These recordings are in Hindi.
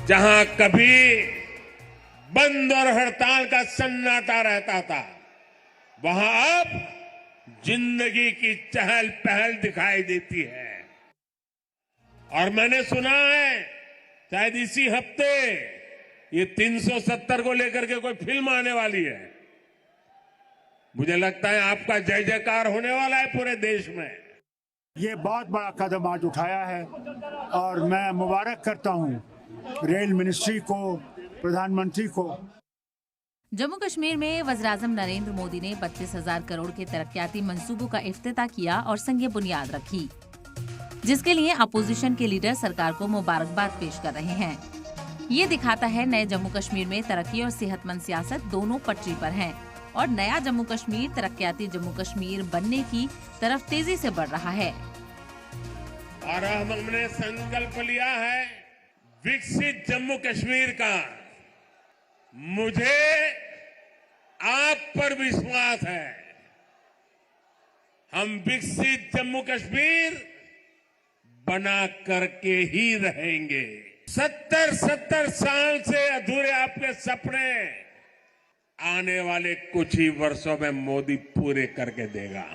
जहां कभी बंद और हड़ताल का सन्नाटा रहता था, वहां अब जिंदगी की चहल पहल दिखाई देती है। और मैंने सुना है शायद इसी हफ्ते ये 370 को लेकर के कोई फिल्म आने वाली है। मुझे लगता है आपका जय जयकार होने वाला है पूरे देश में। ये बहुत बड़ा कदम आज उठाया है और मैं मुबारक करता हूं रेल मिनिस्ट्री को, प्रधानमंत्री को। जम्मू कश्मीर में वज़ीर-ए-आज़म नरेंद्र मोदी ने 32,000 करोड़ के तरक्याती मंसूबों का इफ्तिताह किया और संग बुनियाद रखी, जिसके लिए अपोजिशन के लीडर सरकार को मुबारकबाद पेश कर रहे हैं। ये दिखाता है नए जम्मू कश्मीर में तरक्की और सेहतमंद सियासत दोनों पटरी पर हैं और नया जम्मू कश्मीर तरक्याती जम्मू कश्मीर बनने की तरफ तेजी से बढ़ रहा है। और हमने संकल्प लिया है विकसित जम्मू कश्मीर का। मुझे आप पर विश्वास है, हम विकसित जम्मू कश्मीर बना करके ही रहेंगे। 70 साल से अधूरे आपके सपने आने वाले कुछ ही वर्षों में मोदी पूरे करके देगा।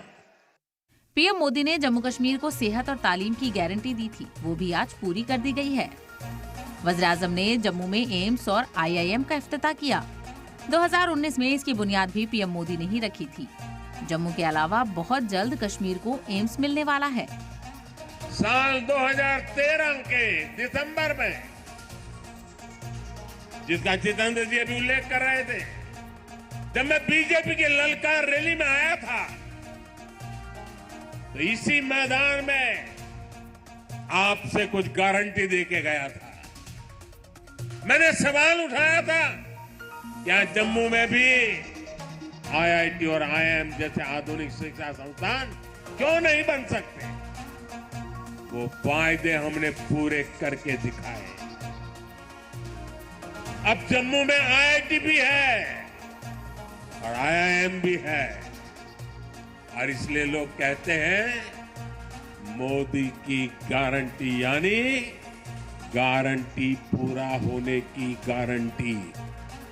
पीएम मोदी ने जम्मू कश्मीर को सेहत और तालीम की गारंटी दी थी, वो भी आज पूरी कर दी गई है। वज़ीर-ए-आज़म ने जम्मू में एम्स और आईआईएम का इफ्तिताह किया। 2019 में इसकी बुनियाद भी पीएम मोदी ने ही रखी थी। जम्मू के अलावा बहुत जल्द कश्मीर को एम्स मिलने वाला है। साल 2013 के दिसंबर में, जिसका जितेंद्र जी अभी उल्लेख कर रहे थे, जब मैं बीजेपी की ललकार रैली में आया था तो इसी मैदान में आपसे कुछ गारंटी देके गया था। मैंने सवाल उठाया था क्या जम्मू में भी आईआईटी और आईआईएम जैसे आधुनिक शिक्षा संस्थान क्यों नहीं बन सकते। वो वायदे हमने पूरे करके दिखाए। अब जम्मू में आईआईटी भी है और आईआईएम भी है और इसलिए लोग कहते हैं मोदी की गारंटी, यानी गारंटी पूरा होने की गारंटी।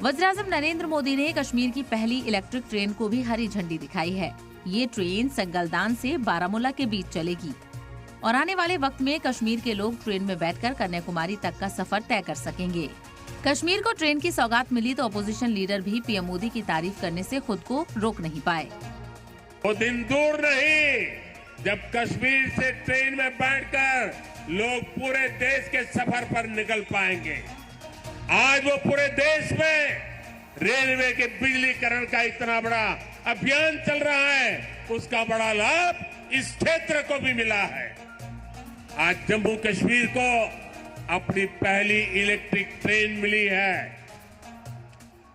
वज़ीर-ए-आज़म नरेंद्र मोदी ने कश्मीर की पहली इलेक्ट्रिक ट्रेन को भी हरी झंडी दिखाई है। ये ट्रेन संगलदान से बारामूला के बीच चलेगी और आने वाले वक्त में कश्मीर के लोग ट्रेन में बैठकर कन्याकुमारी तक का सफर तय कर सकेंगे। कश्मीर को ट्रेन की सौगात मिली तो अपोजिशन लीडर भी पीएम मोदी की तारीफ करने से खुद को रोक नहीं पाए। वो दिन दूर नहीं जब कश्मीर से ट्रेन में बैठकर लोग पूरे देश के सफर पर निकल पाएंगे। आज वो पूरे देश में रेलवे के बिजलीकरण का इतना बड़ा अभियान चल रहा है, उसका बड़ा लाभ इस क्षेत्र को भी मिला है। आज जम्मू कश्मीर को अपनी पहली इलेक्ट्रिक ट्रेन मिली है।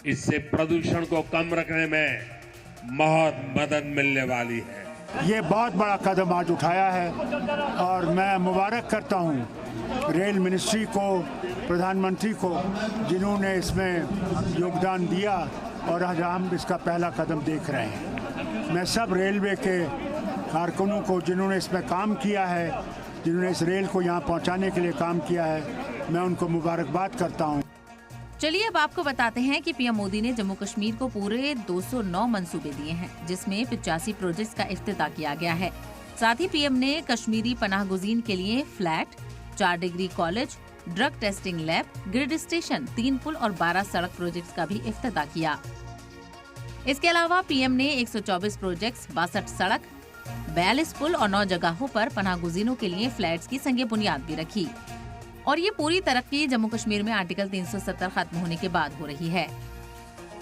इससे प्रदूषण को कम रखने में बहुत मदद मिलने वाली है। ये बहुत बड़ा कदम आज उठाया है और मैं मुबारक करता हूं रेल मिनिस्ट्री को, प्रधानमंत्री को, जिन्होंने इसमें योगदान दिया और आज हम इसका पहला कदम देख रहे हैं। मैं सब रेलवे के कारकुनों को जिन्होंने इसमें काम किया है, जिन्होंने इस रेल को यहाँ पहुँचाने के लिए काम किया है, मैं उनको मुबारकबाद करता हूँ। चलिए अब आपको बताते हैं कि पीएम मोदी ने जम्मू कश्मीर को पूरे 209 मंसूबे दिए हैं, जिसमें 85 प्रोजेक्ट्स का इफ्तिताह किया गया है। साथ ही पीएम ने कश्मीरी पनाहगुजीन के लिए flat, 4 degree college, drug testing lab, grid station, 3 पुल और 12 सड़क प्रोजेक्ट्स का भी इफ्तिताह किया। इसके अलावा पीएम ने 124 प्रोजेक्ट्स, 62 सड़क, 42 पुल और 9 जगहों पर पनाहगुजीनों के लिए फ्लैट्स की संग बुनियाद भी रखी। और ये पूरी तरक्की जम्मू कश्मीर में आर्टिकल 370 खत्म होने के बाद हो रही है।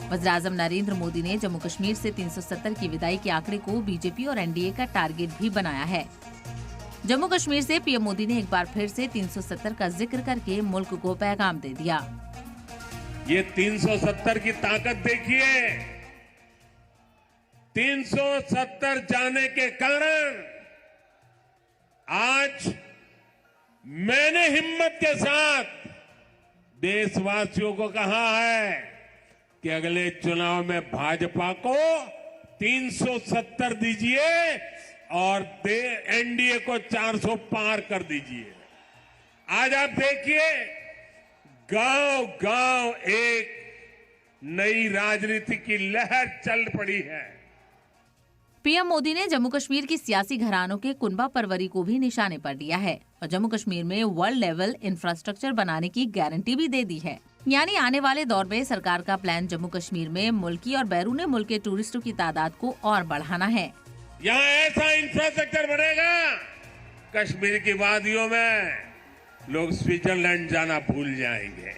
वज़ीर-ए-आज़म नरेंद्र मोदी ने जम्मू कश्मीर से 370 की विदाई के आंकड़े को बीजेपी और एनडीए का टारगेट भी बनाया है। जम्मू कश्मीर से पीएम मोदी ने एक बार फिर से 370 का जिक्र करके मुल्क को पैगाम दे दिया। ये 370 की ताकत देखिए। 370 जाने के कारण आज मैंने हिम्मत के साथ देशवासियों को कहा है कि अगले चुनाव में भाजपा को 370 दीजिए और एनडीए को 400 पार कर दीजिए। आज आप देखिए गांव-गांव एक नई राजनीति की लहर चल पड़ी है। पीएम मोदी ने जम्मू कश्मीर की सियासी घरानों के कुनबा परवरी को भी निशाने पर लिया है और जम्मू कश्मीर में वर्ल्ड लेवल इंफ्रास्ट्रक्चर बनाने की गारंटी भी दे दी है। यानी आने वाले दौर में सरकार का प्लान जम्मू कश्मीर में मुल्की और बैरूनी मुल्क के टूरिस्टों की तादाद को और बढ़ाना है। यहाँ ऐसा इंफ्रास्ट्रक्चर बनेगा, कश्मीर की वादियों में लोग स्विट्जरलैंड जाना भूल जाएंगे।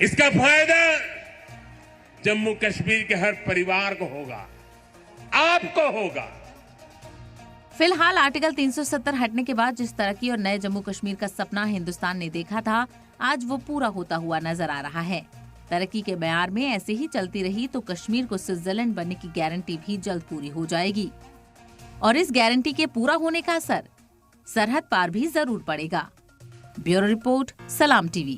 इसका फायदा जम्मू कश्मीर के हर परिवार को होगा, आपको होगा। फिलहाल आर्टिकल 370 हटने के बाद जिस तरक्की और नए जम्मू कश्मीर का सपना हिंदुस्तान ने देखा था, आज वो पूरा होता हुआ नजर आ रहा है। तरक्की के म्यार में ऐसे ही चलती रही तो कश्मीर को स्विट्जरलैंड बनने की गारंटी भी जल्द पूरी हो जाएगी और इस गारंटी के पूरा होने का असर सरहद पार भी जरूर पड़ेगा। ब्यूरो रिपोर्ट, सलाम टीवी।